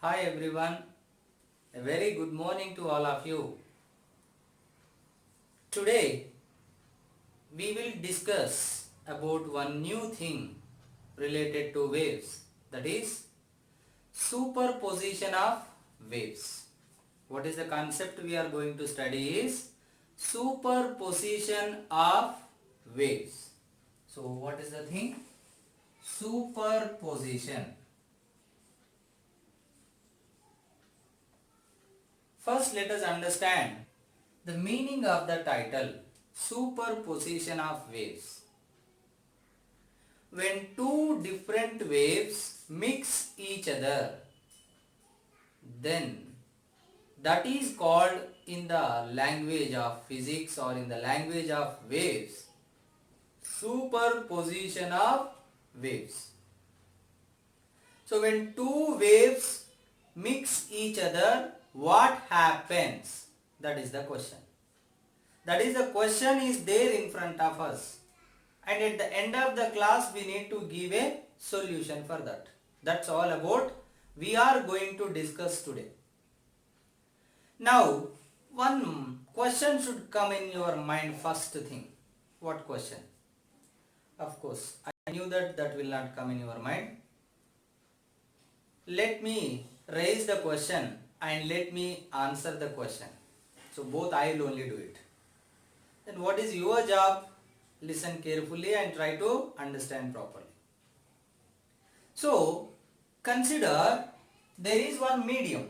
Hi everyone, a very good morning to all of you. Today we will discuss about one new thing related to waves, that is superposition of waves. What is the concept we are going to study is superposition of waves. So what is the thing? Superposition. First let us understand the meaning of the title superposition of waves. When two different waves mix each other, then that is called in the language of physics or in the language of waves superposition of waves. So when two waves mix each other, what happens? That is the question. That is the question is there in front of us. And at the end of the class we need to give a solution for that. That's all about we are going to discuss today. Now, one question should come in your mind first thing. What question? Of course, I knew that will not come in your mind. Let me raise the question and let me answer the question. So both I will only do it. Then what is your job? Listen carefully and try to understand properly. So consider there is one medium.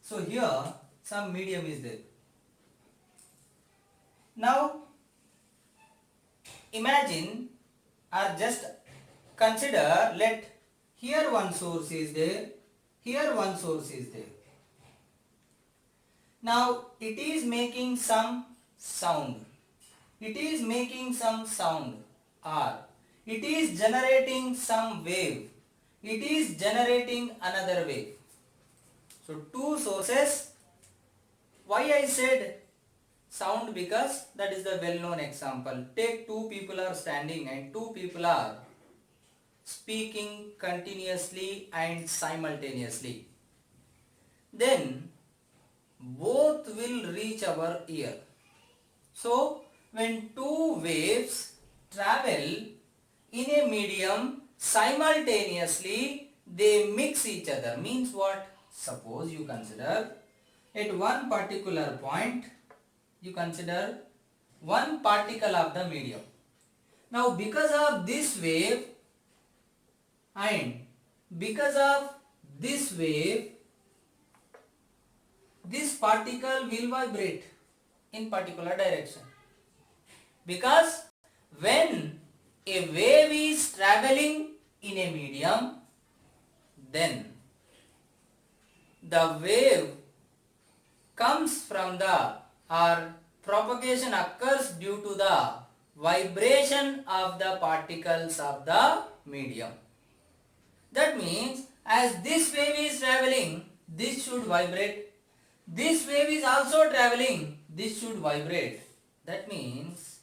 So here some medium is there. Now imagine or just consider, let here one source is there, here one source is there. Now it is making some sound. It is making some sound or it is generating some wave. It is generating another wave. So two sources. Why I said sound? Because that is the well-known example. Take two people are standing and two people are speaking continuously and simultaneously. Then both will reach our ear. So when two waves travel in a medium simultaneously, they mix each other. Means what? Suppose you consider at one particular point, you consider one particle of the medium. Now because of this wave and because of this wave, this particle will vibrate in particular direction. Because when a wave is traveling in a medium, then the wave comes from the or propagation occurs due to the vibration of the particles of the medium. That means as this wave is traveling, this should vibrate. This wave is also traveling, this should vibrate. That means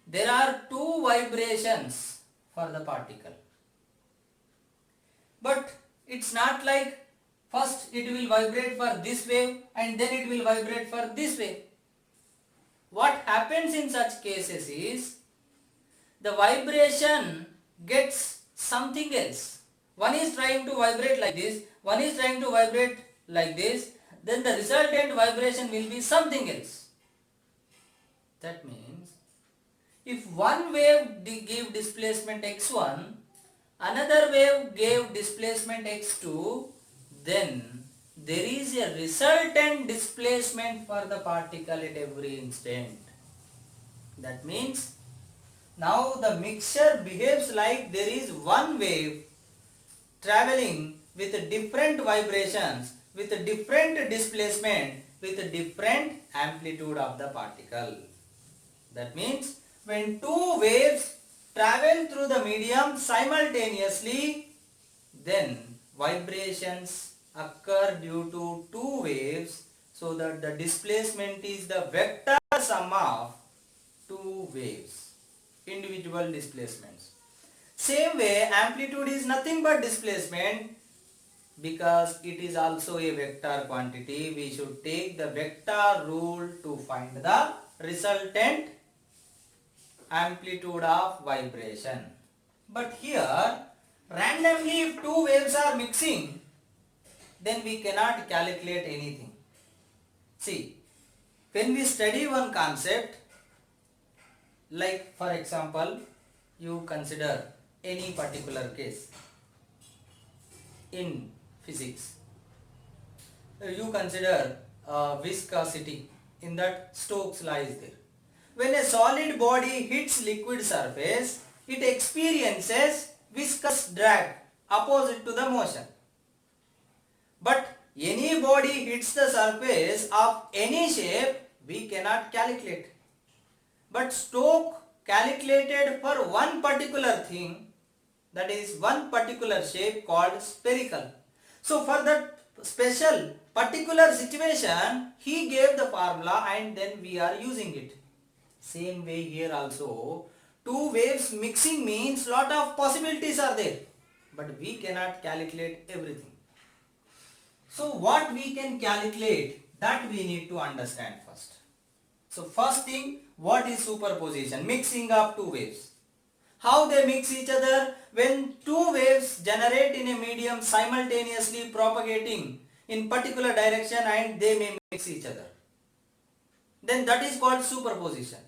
there are two vibrations for the particle. But it's not like first it will vibrate for this wave and then it will vibrate for this wave. What happens in such cases is the vibration gets something else. One is trying to vibrate like this, one is trying to vibrate like this, then the resultant vibration will be something else. That means if one wave gave displacement x1, another wave gave displacement x2, then there is a resultant displacement for the particle at every instant. That means now the mixture behaves like there is one wave traveling with different vibrations, with different displacement, with different amplitude of the particle. That means when two waves travel through the medium simultaneously, then vibrations occur due to two waves, so that the displacement is the vector sum of two waves, individual displacements. Same way, amplitude is nothing but displacement. because it is also a vector quantity, we should take the vector rule to find the resultant amplitude of vibration. But here, randomly if two waves are mixing, then we cannot calculate anything. See, when we study one concept, like for example, you consider any particular case in physics. You consider viscosity, in that Stokes' law is there. When a solid body hits liquid surface, it experiences viscous drag opposite to the motion. But any body hits the surface of any shape, we cannot calculate. But Stokes calculated for one particular thing, that is one particular shape called spherical. So for that special particular situation, he gave the formula and then we are using it. Same way here also, two waves mixing means lot of possibilities are there, but we cannot calculate everything. So what we can calculate, that we need to understand first. So first thing, what is superposition? Mixing of two waves. How they mix each other? When two waves generate in a medium simultaneously propagating in particular direction and they may mix each other, then that is called superposition.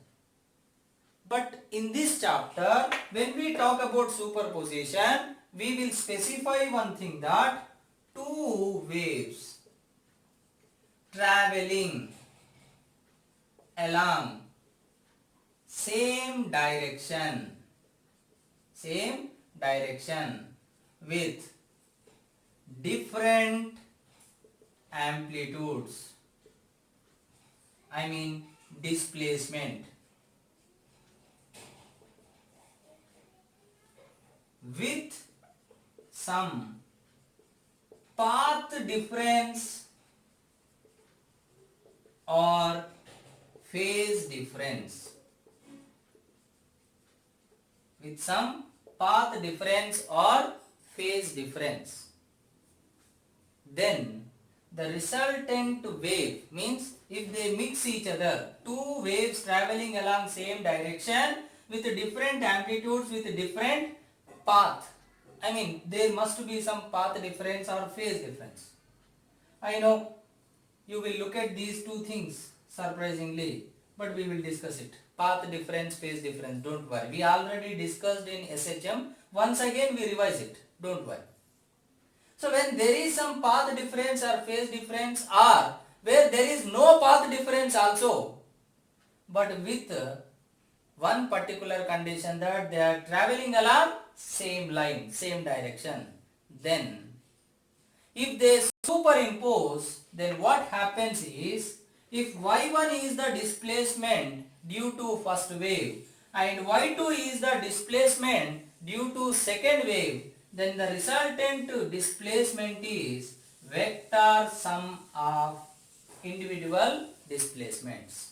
But in this chapter, when we talk about superposition, we will specify one thing, that two waves traveling along same direction with different amplitudes, I mean displacement, with some path difference or phase difference, with some path difference or phase difference, then the resultant wave, means if they mix each other, two waves traveling along same direction with different amplitudes, with different path, I mean there must be some path difference or phase difference. I know you will look at these two things surprisingly, but we will discuss it. Path difference, phase difference, don't worry. We already discussed in SHM. Once again we revise it, don't worry. So when there is some path difference or phase difference, or where there is no path difference also, but with one particular condition, that they are traveling along same line, same direction, then if they superimpose, then what happens is, if y1 is the displacement due to first wave and y2 is the displacement due to second wave, then the resultant displacement is vector sum of individual displacements.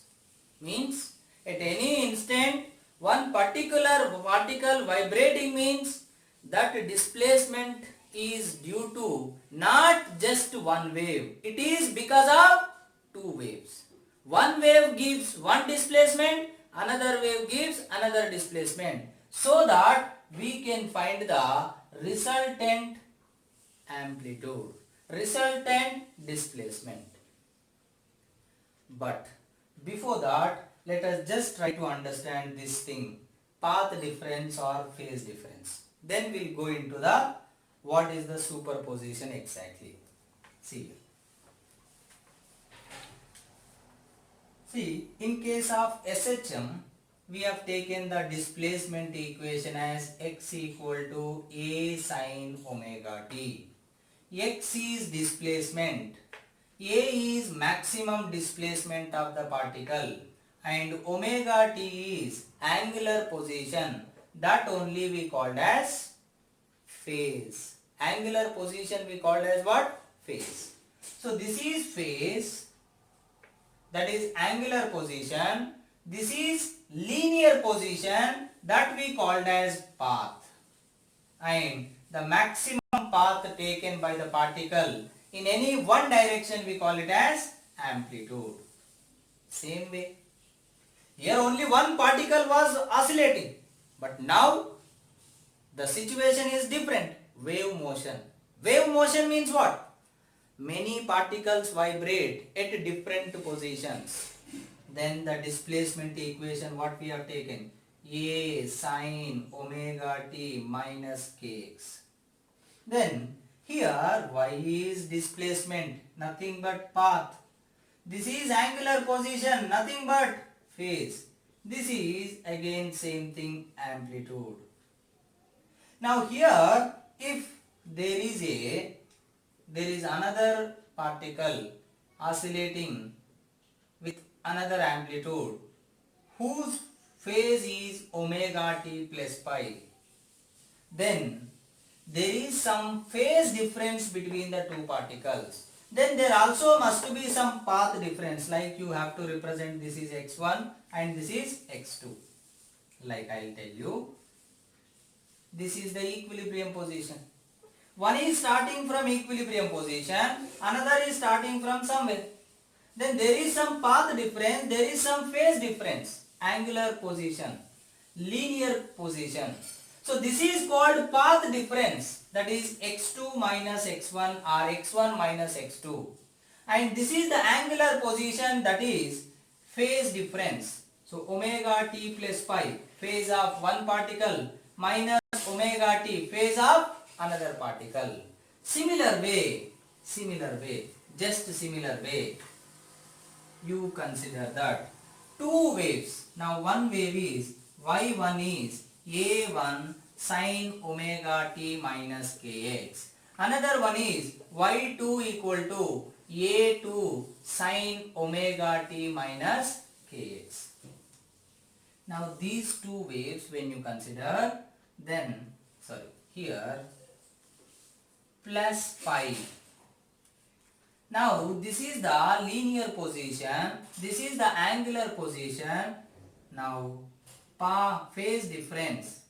Means at any instant one particular particle vibrating means that displacement is due to not just one wave, it is because of two waves. One wave gives one displacement, another wave gives another displacement, so that we can find the resultant amplitude, resultant displacement. But before that, let us just try to understand this thing, path difference or phase difference. Then we'll go into the what is the superposition exactly. See, in case of SHM, we have taken the displacement equation as x equal to a sin omega t. X is displacement, a is maximum displacement of the particle, and omega t is angular position, that only we called as phase. Angular position we called as what? Phase. So this is phase, that is angular position. This is linear position, that we called as path. And the maximum path taken by the particle in any one direction, we call it as amplitude. Same way, here only one particle was oscillating, but now the situation is different. Wave motion. Wave motion means what? Many particles vibrate at different positions. Then the displacement equation, what we have taken? A sine omega t minus kx. Then here y is displacement, nothing but path. This is angular position, nothing but phase. This is again same thing, amplitude. Now here, if there is another particle oscillating with another amplitude whose phase is omega t plus pi, then there is some phase difference between the two particles. Then there also must be some path difference, like you have to represent this is x1 and this is x2. Like I will tell you, this is the equilibrium position. One is starting from equilibrium position, another is starting from somewhere. Then there is some path difference, there is some phase difference, angular position, linear position. So this is called path difference, that is x2 minus x1 or x1 minus x2. And this is the angular position, that is phase difference. So omega t plus pi, phase of one particle, minus omega t, phase of another particle. Similar way, just similar way, you consider that two waves. Now one wave is y1 is a1 sine omega t minus kx. Another one is y2 equal to a2 sine omega t minus kx. Now these two waves when you consider, then here plus pi. Now this is the linear position, this is the angular position. Now phase difference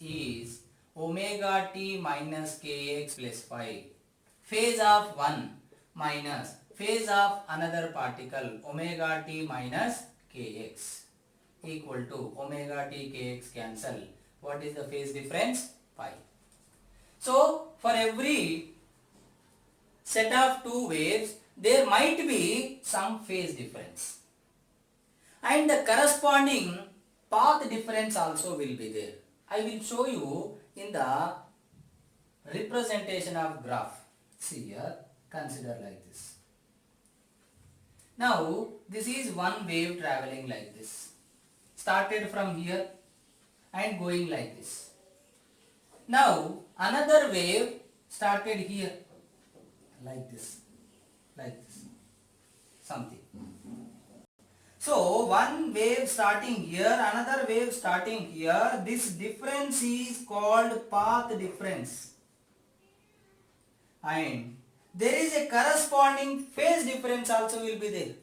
is omega t minus kx plus pi. Phase of one minus phase of another particle, omega t minus kx, equal to omega t kx cancel. What is the phase difference? Pi. So for every set of two waves, there might be some phase difference, and the corresponding path difference also will be there. I will show you in the representation of graph. See here, consider like this. Now this is one wave traveling like this, started from here and going like this. Now another wave started here like this, something. So one wave starting here, another wave starting here, this difference is called path difference, and there is a corresponding phase difference also will be there.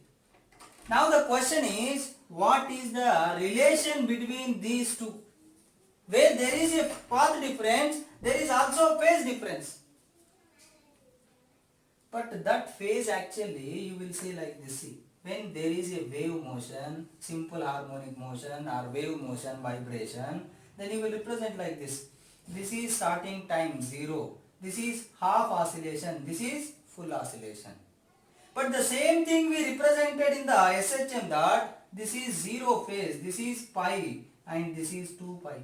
Now the question is, what is the relation between these two? Where there is a path difference, there is also phase difference. But that phase actually you will see like this. See, when there is a wave motion, simple harmonic motion or wave motion, vibration, then you will represent like this. This is starting time 0. This is half oscillation. This is full oscillation. But the same thing we represented in the SHM, that this is 0 phase, this is pi, and this is 2 pi.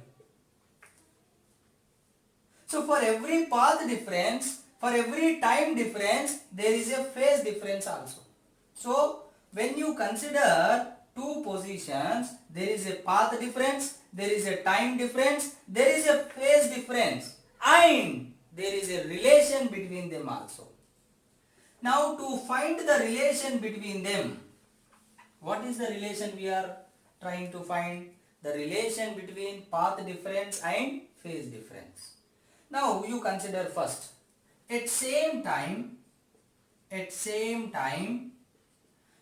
So for every path difference, for every time difference, there is a phase difference also. So when you consider two positions, there is a path difference, there is a time difference, there is a phase difference, and there is a relation between them also. Now to find the relation between them, what is the relation we are trying to find? The relation between path difference and phase difference. Now you consider first, at same time,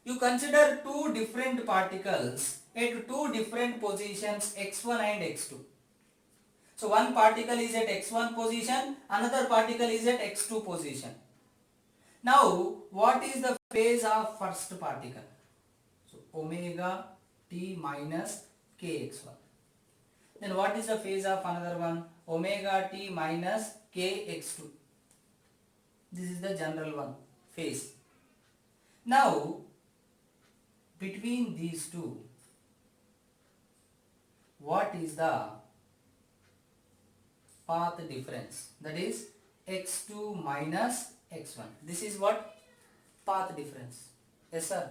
you consider two different particles at two different positions, x1 and x2. So one particle is at x1 position, another particle is at x2 position. Now what is the phase of first particle? So omega t minus kx1. Then what is the phase of another one? Omega t minus kx2. This is the general one, phase. Now between these two, what is the path difference? That is x2 minus x1. This is what? Path difference. Yes sir.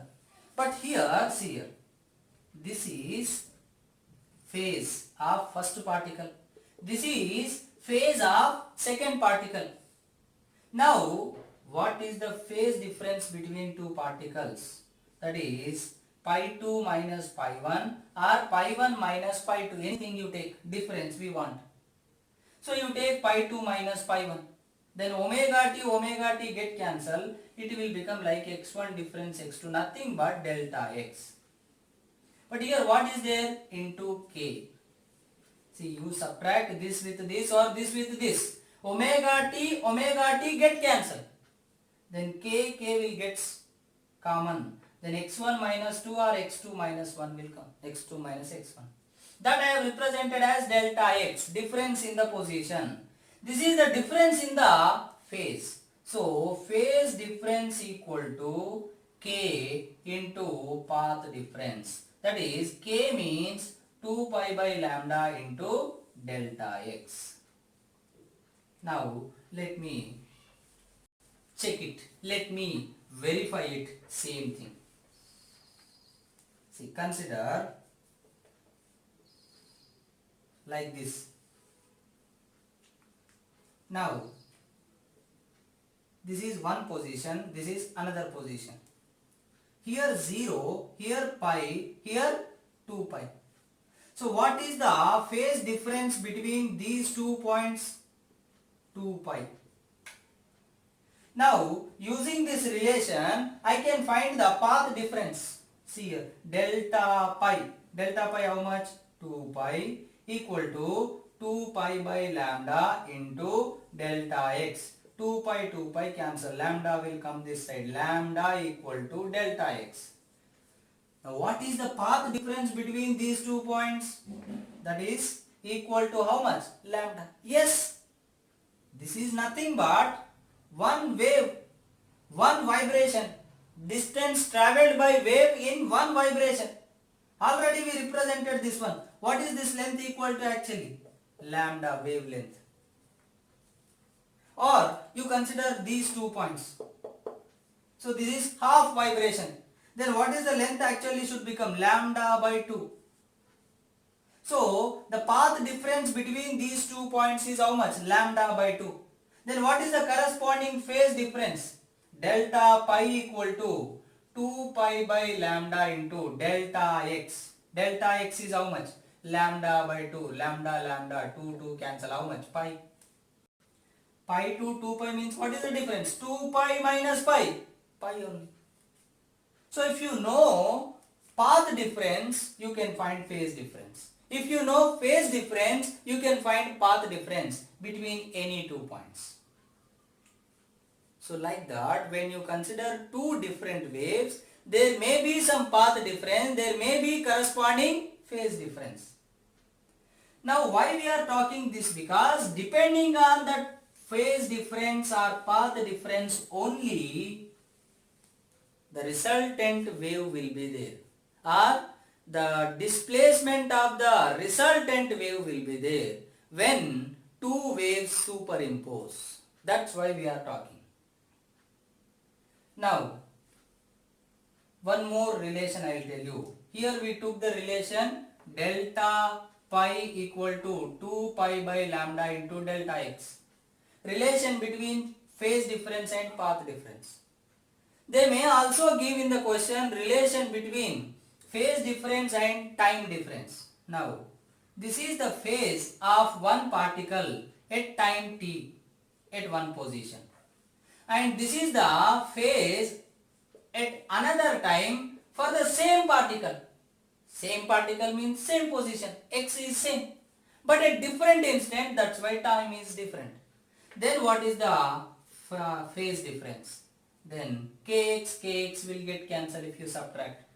But here, see here, this is phase of first particle. This is phase of second particle. Now what is the phase difference between two particles? That is pi 2 minus pi 1 or pi 1 minus pi 2. Anything you take, difference we want. So you take pi 2 minus pi 1. Then omega t get cancelled. It will become like x1 difference x2, nothing but delta x. But here what is there? Into k. See, you subtract this with this or this with this. Omega t get cancelled. Then k will get common. Then x1 minus 2 or x2 minus 1 will come. x2 minus x1. That I have represented as delta x, difference in the position. This is the difference in the phase. So phase difference equal to k into path difference. That is, k means 2 pi by lambda into delta x. Now let me check it. Let me verify it. Same thing. See, consider like this. Now this is one position, this is another position. Here 0, here pi, here 2 pi. So what is the phase difference between these 2 points? 2 pi. Now using this relation I can find the path difference. See here, delta pi. Delta pi how much? 2 pi equal to 2 pi by lambda into delta x. 2 pi cancel. Lambda will come this side. Lambda equal to delta x. Now what is the path difference between these 2 points? That is equal to how much? Lambda. Yes. This is nothing but one wave, one vibration. Distance travelled by wave in one vibration. Already we represented this one. What is this length equal to actually? Lambda wavelength. Or you consider these 2 points. So this is half vibration. Then what is the length actually should become? Lambda by 2. So the path difference between these 2 points is how much? Lambda by 2. Then what is the corresponding phase difference? Delta pi equal to 2 pi by lambda into delta x. Delta x is how much? Lambda by 2. Lambda, 2 cancel how much? Pi. Pi to 2 pi means what is the difference? 2 pi minus pi. Pi only. So if you know path difference, you can find phase difference. If you know phase difference, you can find path difference between any 2 points. So like that, when you consider two different waves, there may be some path difference, there may be corresponding phase difference. Now why we are talking this? Because depending on that phase difference or path difference only, the resultant wave will be there, or the displacement of the resultant wave will be there when two waves superimpose. That's why we are talking. Now one more relation I will tell you. Here we took the relation delta pi equal to 2 pi by lambda into delta x. Relation between phase difference and path difference. They may also give in the question relation between phase difference and time difference. Now this is the phase of one particle at time t at one position, and this is the phase at another time for the same particle. Same particle means same position, x is same. but at different instant, that's why time is different. Then what is the phase difference? Then kx will get cancelled if you subtract.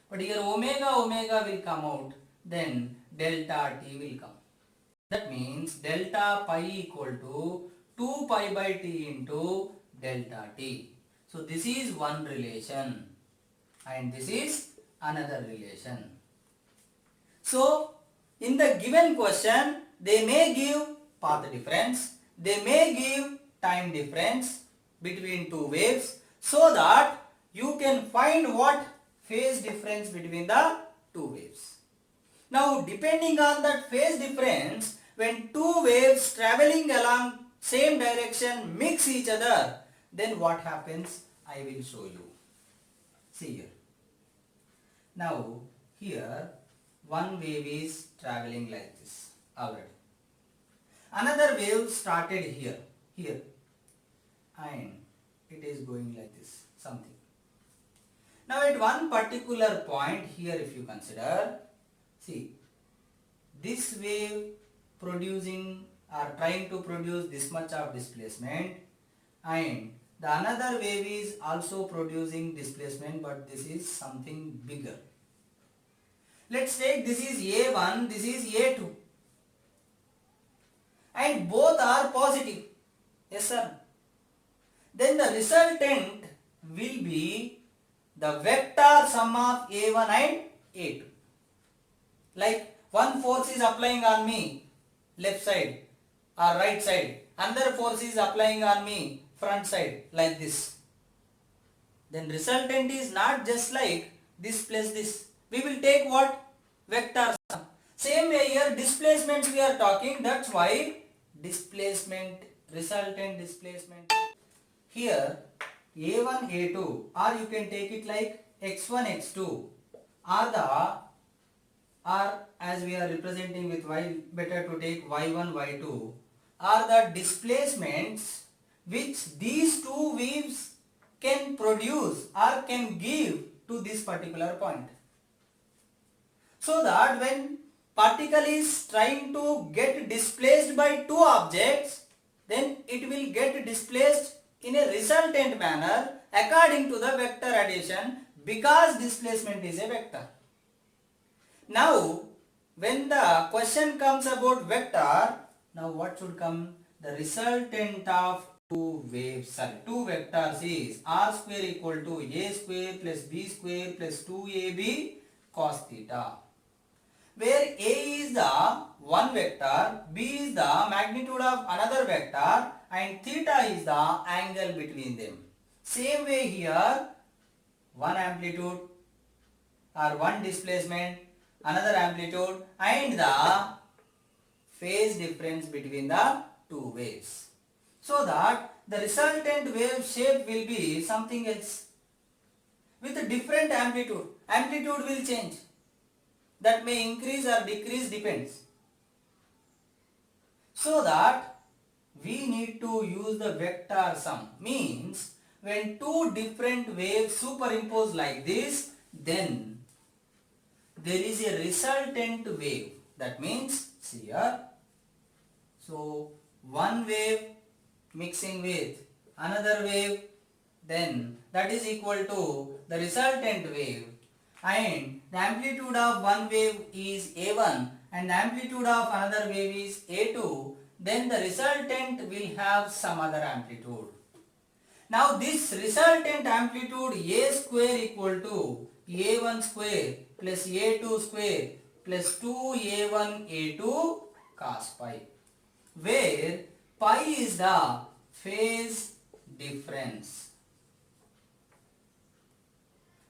But here omega will come out. Then delta t will come. That means delta pi equal to 2 pi by t into delta t. So this is one relation and this is another relation. So in the given question, they may give path difference, they may give time difference between two waves, so that you can find what phase difference between the two waves. Now depending on that phase difference, when two waves traveling along same direction mix each other, then what happens? I will show you. See here. Now here one wave is traveling like this already. Another wave started here, and it is going like this, something. Now at one particular point here, if you consider, see, this wave producing or trying to produce this much of displacement, and the another wave is also producing displacement, but this is something bigger. Let's take this is A1, this is A2, and both are positive. Yes sir. Then the resultant will be the vector sum of A1 and A2. Like one force is applying on me left side or right side, another force is applying on me front side, like this. Then resultant is not just like this plus this. We will take what? Vector sum. Same way here displacements we are talking, that's why displacement, resultant displacement. Here A1, A2, or you can take it like x1, x2 or as we are representing with y, better to take y1, y2 are the displacements which these two waves can produce or can give to this particular point. So that when particle is trying to get displaced by two objects, then it will get displaced in a resultant manner according to the vector addition, because displacement is a vector. Now when the question comes about vector, now what should come? The resultant of two vectors is r square equal to a square plus b square plus 2ab cos theta, where a is the one vector, b is the magnitude of another vector, and theta is the angle between them. Same way here, one amplitude or one displacement, another amplitude, and the phase difference between the two waves. So that the resultant wave shape will be something else with a different amplitude. Amplitude will change. That may increase or decrease, depends. So that we need to use the vector sum. Means when two different waves superimpose like this, then there is a resultant wave. That means, see here, so one wave mixing with another wave, then that is equal to the resultant wave, and the amplitude of one wave is A1 and the amplitude of another wave is A2, then the resultant will have some other amplitude. Now this resultant amplitude A square equal to A1 square plus A2 square plus 2A1 A2 cos pi, where pi is the phase difference.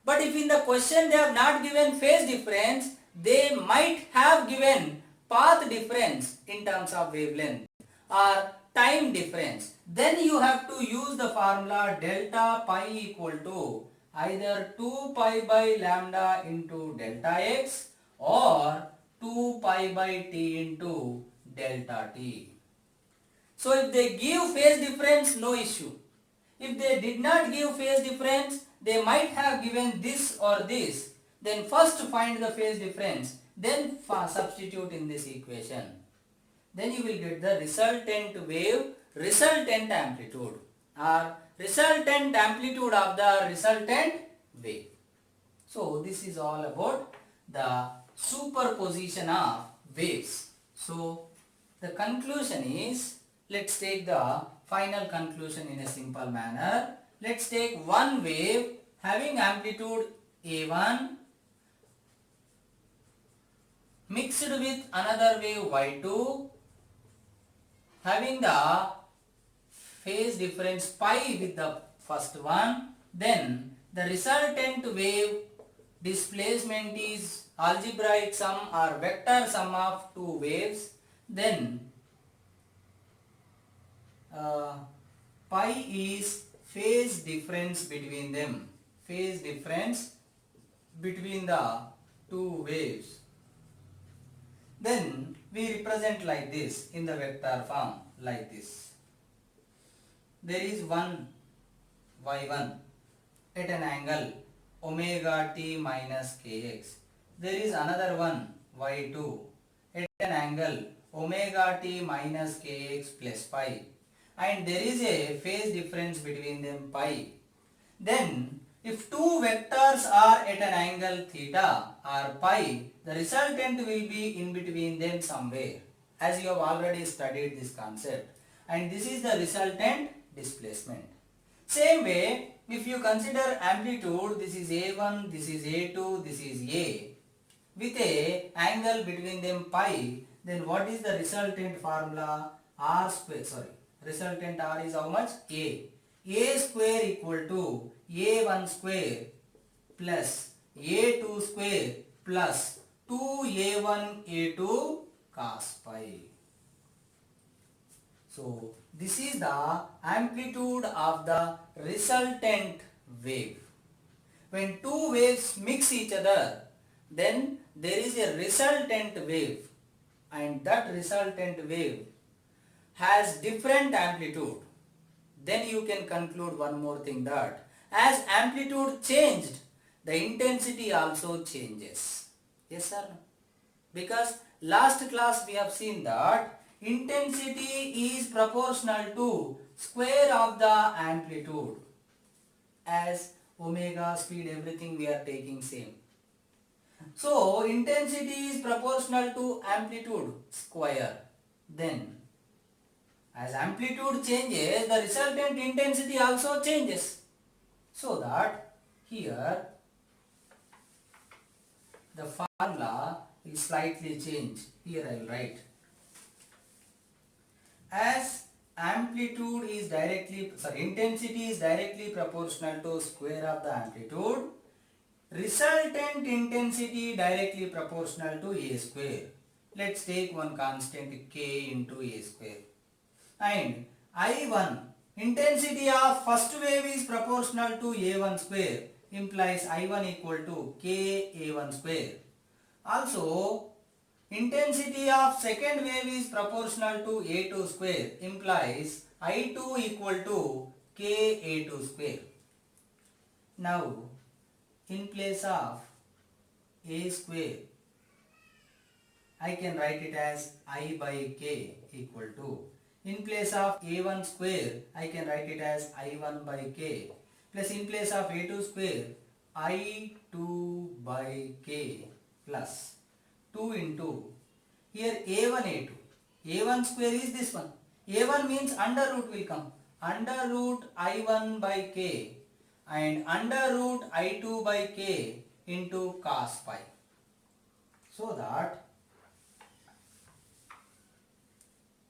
But if in the question they have not given phase difference, they might have given path difference in terms of wavelength or time difference. Then you have to use the formula delta pi equal to either 2 pi by lambda into delta x or 2 pi by t into delta t. So if they give phase difference, no issue. If they did not give phase difference, they might have given this or this. Then first find the phase difference, then substitute in this equation. then you will get the resultant wave, resultant amplitude or resultant amplitude of the resultant wave. So this is all about the superposition of waves. So the conclusion is, let's take the final conclusion in a simple manner. Let's take one wave having amplitude A1 mixed with another wave Y2 having the phase difference pi with the first one, then the resultant wave displacement is algebraic sum or vector sum of two waves, then pi is phase difference between them, phase difference between the two waves. Then we represent like this in the vector form, like this. There is one y1 at an angle omega t minus kx. There is another one y2 at an angle omega t minus kx plus pi, and there is a phase difference between them pi. Then if two vectors are at an angle theta or pi, the resultant will be in between them somewhere, as you have already studied this concept, and this is the resultant displacement. Same way, if you consider amplitude, this is A1, this is A2, this is A, with a angle between them pi, then what is the resultant formula? R square, resultant R is how much? A. A square equal to A1 square plus A2 square plus 2A1 A2 cos pi. So this is the amplitude of the resultant wave. When two waves mix each other, then there is a resultant wave, and that resultant wave has different amplitude. Then you can conclude one more thing, that as amplitude changed, the intensity also changes. Yes or no? Because last class we have seen that intensity is proportional to square of the amplitude. As omega, speed, everything we are taking same. So intensity is proportional to amplitude square. Then as amplitude changes, the resultant intensity also changes. So that here the formula is slightly changed. Here I will write. As amplitude is intensity is directly proportional to square of the amplitude, resultant intensity directly proportional to A square. Let's take one constant k into A square. And I1, intensity of first wave is proportional to A1 square, implies I1 equal to k A1 square. Also, intensity of second wave is proportional to A2 square, implies I2 equal to k A2 square. Now, in place of A square, I can write it as I by k equal to, in place of A1 square, I can write it as I1 by k, plus in place of A2 square, I2 by k plus 2 into, here A1 A2, A1 square is this one, A1 means under root will come, under root I1 by k and under root I2 by k into cos pi. So that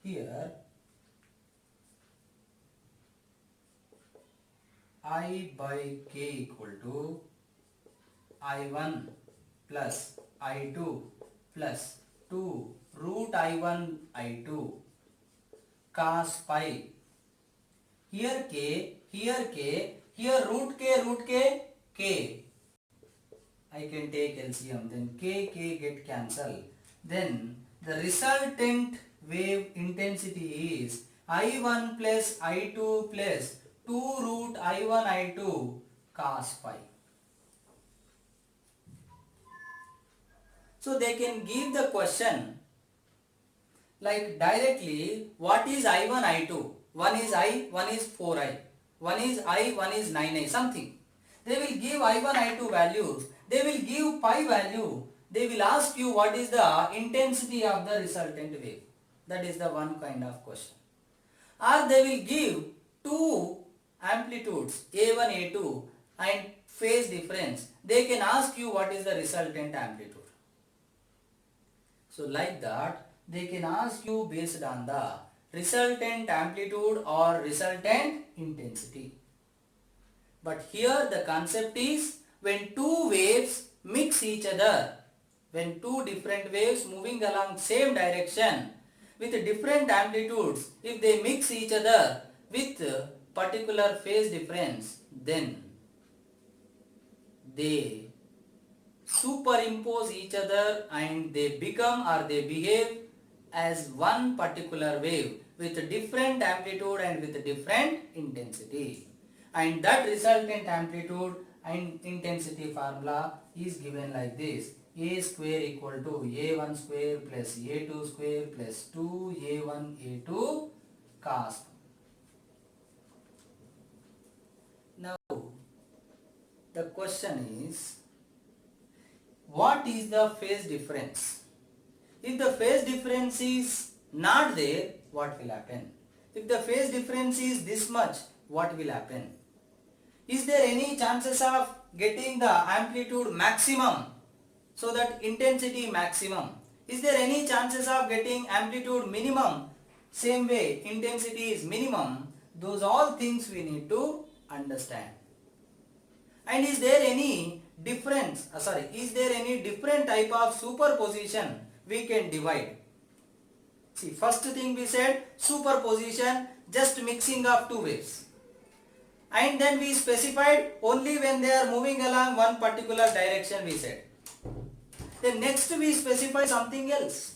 here I by k equal to I1 plus I2 plus 2 root I1 I2 cos pi. Here k, here k, here root k, k. I can take LCM, then k get cancelled. Then the resultant wave intensity is I1 plus I2 plus 2 root I1 I2 cos pi. So they can give the question like directly what is I1, I2? One is I, one is 4I. One is I, one is 9I, something. They will give I1, I2 values. They will give pi value. They will ask you what is the intensity of the resultant wave. That is the one kind of question. Or they will give two amplitudes A1, A2 and phase difference. They can ask you what is the resultant amplitude. So like that, they can ask you based on the resultant amplitude or resultant intensity. But here the concept is when two waves mix each other, when two different waves moving along same direction with different amplitudes, if they mix each other with particular phase difference, then they superimpose each other and they become or they behave as one particular wave with different amplitude and with different intensity. And that resultant amplitude and intensity formula is given like this: a square equal to a1 square plus a2 square plus 2a1 a2 cos. Now the question is, what is the phase difference? If the phase difference is not there, what will happen? If the phase difference is this much, what will happen? Is there any chances of getting the amplitude maximum so that intensity maximum? Is there any chances of getting amplitude minimum? Same way, intensity is minimum. Those all things we need to understand. And is there any difference, is there any different type of superposition we can divide? See, first thing we said superposition, just mixing of two waves. And then we specified only when they are moving along one particular direction, we said. Then next we specify something else.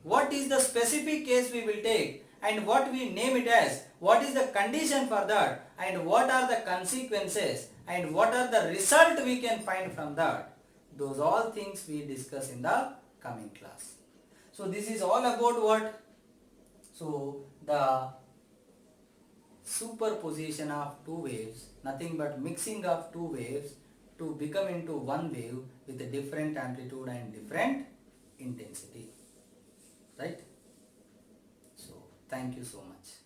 What is the specific case we will take and what we name it as? What is the condition for that and what are the consequences and what are the result we can find from that? Those all things we discuss in the coming class. So this is all about what? So the superposition of two waves, nothing but mixing of two waves to become into one wave with a different amplitude and different intensity. Right? So thank you so much.